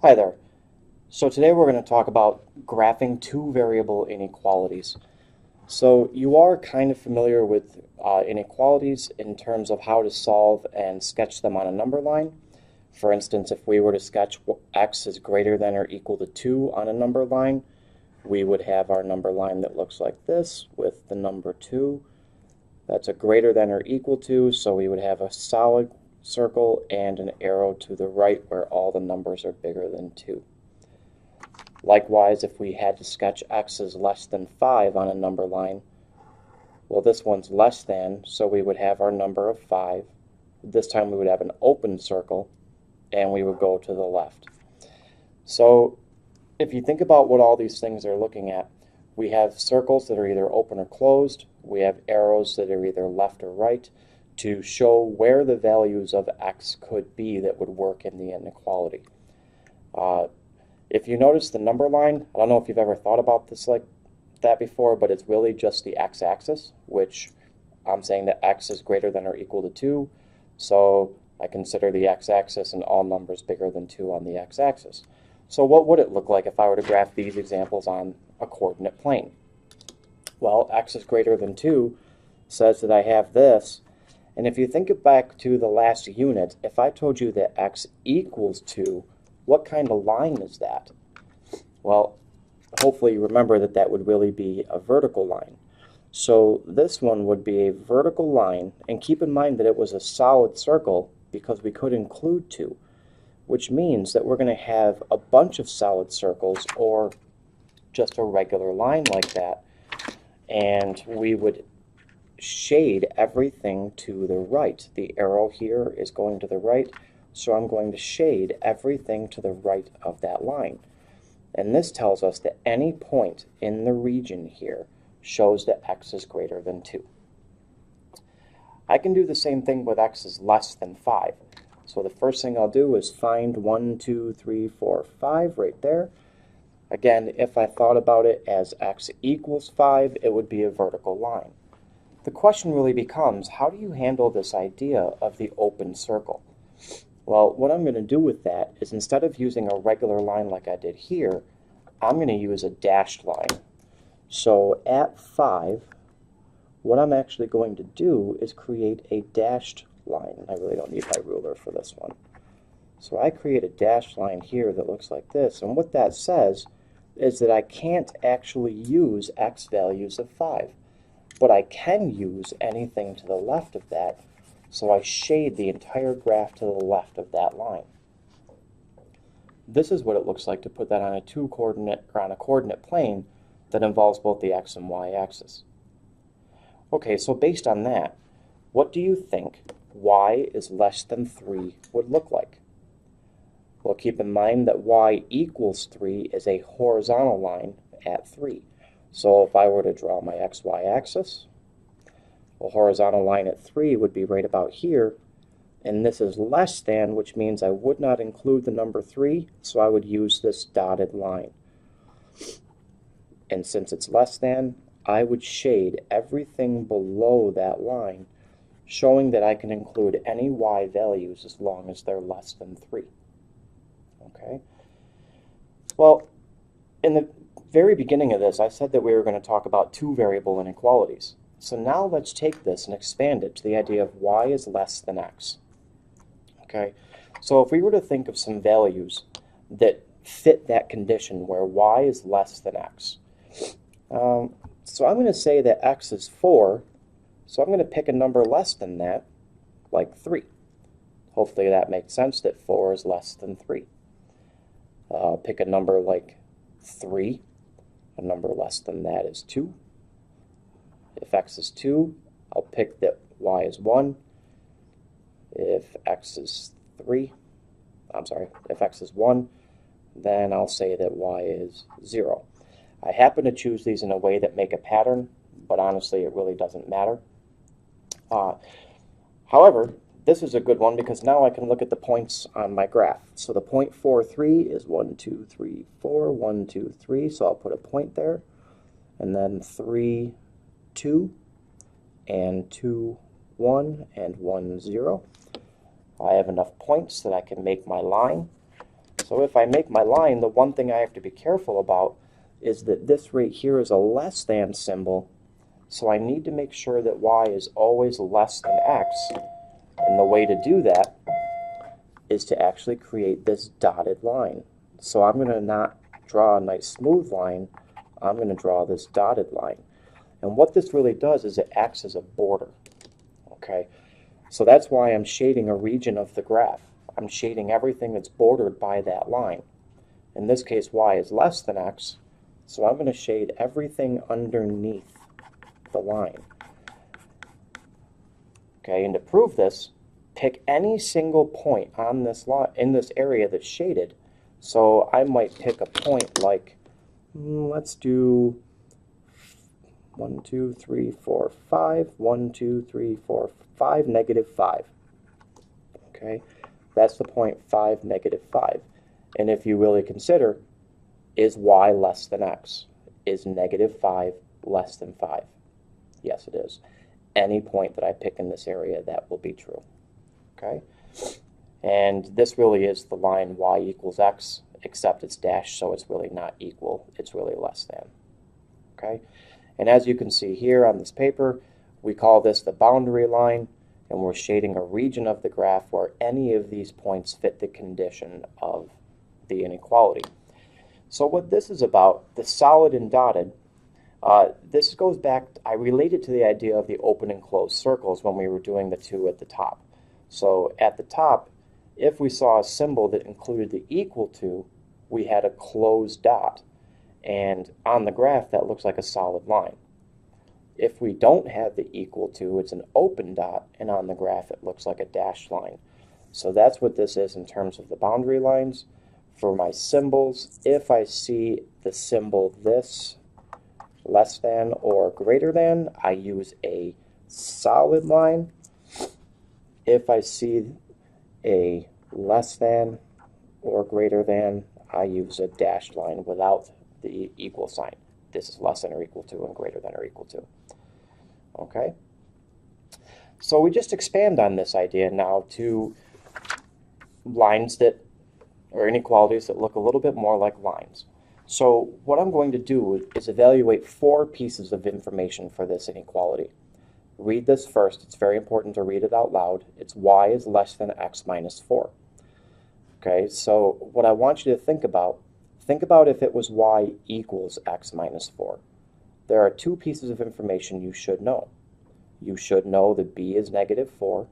Hi there. So today we're going to talk about graphing two variable inequalities. So you are kind of familiar with inequalities in terms of how to solve and sketch them on a number line. For instance, if we were to sketch x is greater than or equal to 2 on a number line, we would have our number line that looks like this with the number 2. That's a greater than or equal to, so we would have a solid circle and an arrow to the right where all the numbers are bigger than 2. Likewise, if we had to sketch x is less than 5 on a number line, well, this one's less than, so we would have our number of 5. This time we would have an open circle, and we would go to the left. So if you think about what all these things are looking at, we have circles that are either open or closed. We have arrows that are either left or right to show where the values of x could be that would work in the inequality. If you notice the number line, I don't know if you've ever thought about this like that before, but it's really just the x-axis, which I'm saying that x is greater than or equal to 2, so I consider the x-axis and all numbers bigger than 2 on the x-axis. So what would it look like if I were to graph these examples on a coordinate plane? Well, x is greater than 2 says that I have this, and if you think back to the last unit, if I told you that x equals 2, what kind of line is that? Well, hopefully you remember that that would really be a vertical line. So this one would be a vertical line, and keep in mind that it was a solid circle because we could include 2, which means that we're going to have a bunch of solid circles or just a regular line like that, and we would shade everything to the right. The arrow here is going to the right, so I'm going to shade everything to the right of that line. And this tells us that any point in the region here shows that x is greater than 2. I can do the same thing with x is less than 5. So the first thing I'll do is find 1, 2, 3, 4, 5 right there. Again, if I thought about it as x equals 5, it would be a vertical line. The question really becomes, how do you handle this idea of the open circle? Well, what I'm going to do with that is instead of using a regular line like I did here, I'm going to use a dashed line. So at 5, what I'm actually going to do is create a dashed line. I really don't need my ruler for this one. So I create a dashed line here that looks like this, and what that says is that I can't actually use x values of 5, but I can use anything to the left of that. So I shade the entire graph to the left of that line. This is what it looks like to put that on a coordinate plane that involves both the x and y axis. Okay, so based on that, what do you think y is less than 3 would look like? Well, keep in mind that y equals 3 is a horizontal line at 3. So if I were to draw my xy axis, a horizontal line at 3 would be right about here, and this is less than, which means I would not include the number 3, so I would use this dotted line. And since it's less than, I would shade everything below that line, showing that I can include any y values as long as they're less than 3. Okay? Well, in the very beginning of this, I said that we were going to talk about two variable inequalities. So now let's take this and expand it to the idea of y is less than x. Okay, so if we were to think of some values that fit that condition where y is less than x. So I'm going to say that x is 4, so I'm going to pick a number less than that, like 3. Hopefully that makes sense that 4 is less than 3. Pick a number like 3. A number less than that is 2. If x is 2, I'll pick that y is 1. If x is 1, then I'll say that y is 0. I happen to choose these in a way that make a pattern, but honestly it really doesn't matter. However, this is a good one because now I can look at the points on my graph. So the point 4, 3 is 1, 2, 3, 4, 1, 2, 3, so I'll put a point there. And then 3, 2, and 2, 1, and 1, 0. I have enough points that I can make my line. So if I make my line, the one thing I have to be careful about is that this right here is a less than symbol, so I need to make sure that y is always less than x. And the way to do that is to actually create this dotted line. So I'm going to not draw a nice smooth line, I'm going to draw this dotted line. And what this really does is it acts as a border. Okay, so that's why I'm shading a region of the graph. I'm shading everything that's bordered by that line. In this case, y is less than x, so I'm going to shade everything underneath the line. Okay, and to prove this, pick any single point on this line, in this area that's shaded. So I might pick a point like, let's do 1, 2, 3, 4, 5, 1, 2, 3, 4, 5, negative 5. Okay, that's the point 5, negative 5. And if you really consider, is y less than x? Is negative 5 less than 5? Yes, it is. Any point that I pick in this area, that will be true. Okay, and this really is the line y equals x, except it's dashed, so it's really not equal, it's really less than. Okay, and as you can see here on this paper, we call this the boundary line, and we're shading a region of the graph where any of these points fit the condition of the inequality. So what this is about, the solid and dotted, this goes back, I related to the idea of the open and closed circles when we were doing the two at the top. So at the top, if we saw a symbol that included the equal to, we had a closed dot. And on the graph, that looks like a solid line. If we don't have the equal to, it's an open dot, and on the graph, it looks like a dashed line. So that's what this is in terms of the boundary lines. For my symbols, if I see the symbol this, less than or greater than, I use a solid line. If I see a less than or greater than, I use a dashed line without the equal sign. This is less than or equal to and greater than or equal to. Okay? So we just expand on this idea now to lines that, or inequalities that look a little bit more like lines. So what I'm going to do is evaluate 4 pieces of information for this inequality. Read this first. It's very important to read it out loud. It's y is less than x minus 4. Okay, so what I want you to think about if it was y equals x minus 4. There are 2 pieces of information you should know. You should know that b is negative 4,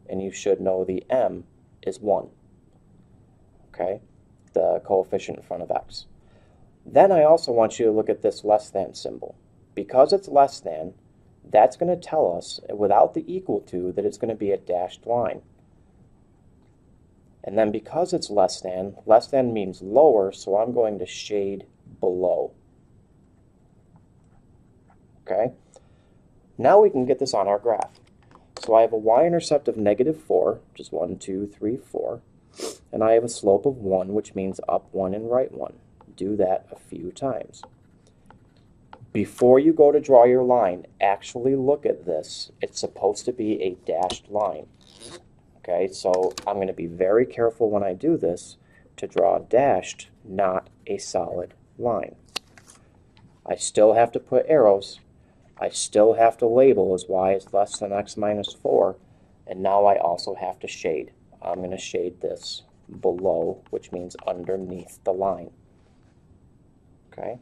and you should know the m is 1. Okay, the coefficient in front of x. Then I also want you to look at this less than symbol. Because it's less than, that's going to tell us, without the equal to, that it's going to be a dashed line. And then because it's less than means lower, so I'm going to shade below. Okay? Now we can get this on our graph. So I have a y-intercept of negative 4, which is 1, 2, 3, 4. And I have a slope of 1, which means up 1 and right 1. Do that a few times. Before you go to draw your line, actually look at this. It's supposed to be a dashed line. Okay, so I'm going to be very careful when I do this to draw dashed, not a solid line. I still have to put arrows. I still have to label as y is less than x minus 4. And now I also have to shade. I'm going to shade this below, which means underneath the line. Okay.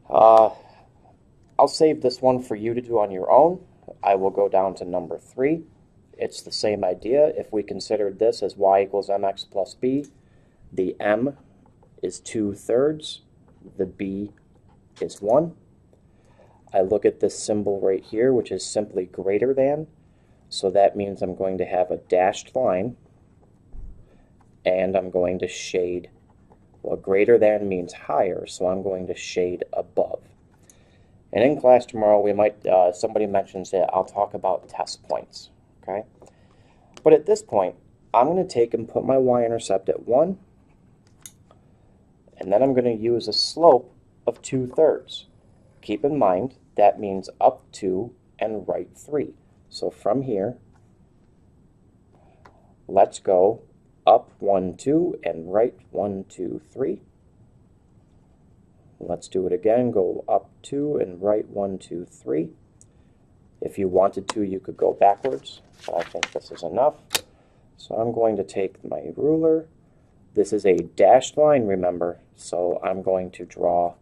I'll save this one for you to do on your own. I will go down to number 3. It's the same idea. If we considered this as y equals mx plus b, the m is 2/3, the b is 1. I look at this symbol right here, which is simply greater than, so that means I'm going to have a dashed line, and I'm going to shade. Well, greater than means higher, so I'm going to shade above. And in class tomorrow, we might, somebody mentions that I'll talk about test points, okay? But at this point, I'm going to take and put my y-intercept at 1, and then I'm going to use a slope of 2/3. Keep in mind, that means up 2 and right 3. So from here, let's go up 1, 2, and right 1, 2, 3. Let's do it again. Go up 2 and right 1, 2, 3. If you wanted to, you could go backwards, but I think this is enough. So I'm going to take my ruler. This is a dashed line, remember, so I'm going to draw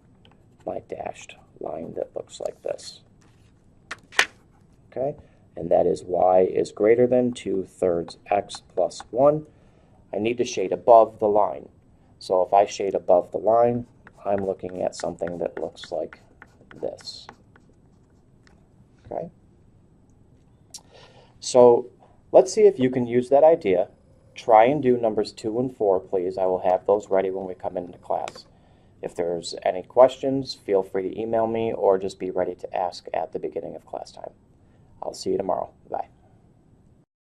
my dashed line that looks like this. Okay, and that is y is greater than 2/3 x plus 1. I need to shade above the line. So if I shade above the line, I'm looking at something that looks like this. Okay, so let's see if you can use that idea. Try and do numbers 2 and 4, please. I will have those ready when we come into class. If there's any questions, feel free to email me or just be ready to ask at the beginning of class time. I'll see you tomorrow. Bye.